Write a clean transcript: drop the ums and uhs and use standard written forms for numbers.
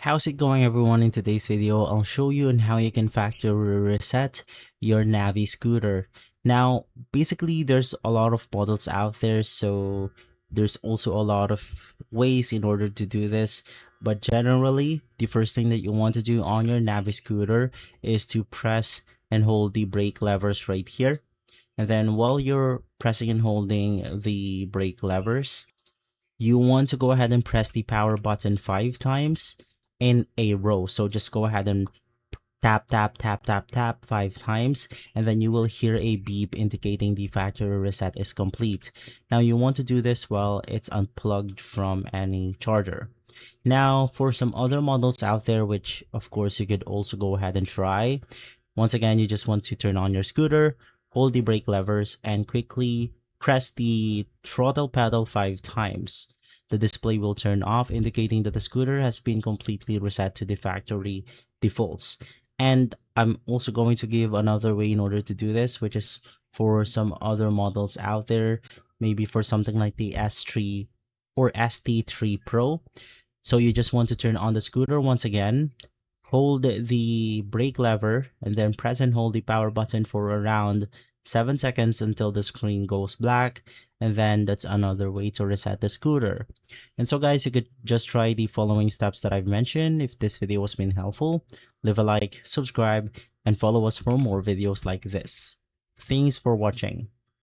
How's it going, everyone? In today's video, I'll show you on how you can factory reset your Navee scooter. Now, basically, there's a lot of models out there, so there's also a lot of ways in order to do this. But generally, the first thing that you want to do on your Navee scooter is to press and hold the brake levers right here. And then while you're pressing and holding the brake levers, you want to go ahead and press the power button 5 times in a row. So just go ahead and tap, tap, tap, tap, tap 5 times, and then you will hear a beep indicating the factory reset is complete. Now you want to do this while it's unplugged from any charger. Now for some other models out there, which of course you could also go ahead and try. Once again, you just want to turn on your scooter, hold the brake levers, and quickly press the throttle pedal 5 times. The display will turn off, indicating that the scooter has been completely reset to the factory defaults. And I'm also going to give another way in order to do this, which is for some other models out there, maybe for something like the S3 or ST3 Pro. So you just want to turn on the scooter once again, hold the brake lever, and then press and hold the power button for around 7 seconds until the screen goes black, and then that's another way to reset the scooter. And so guys, you could just try the following steps that I've mentioned. If this video has been helpful, leave a like, subscribe, and follow us for more videos like this. Thanks for watching.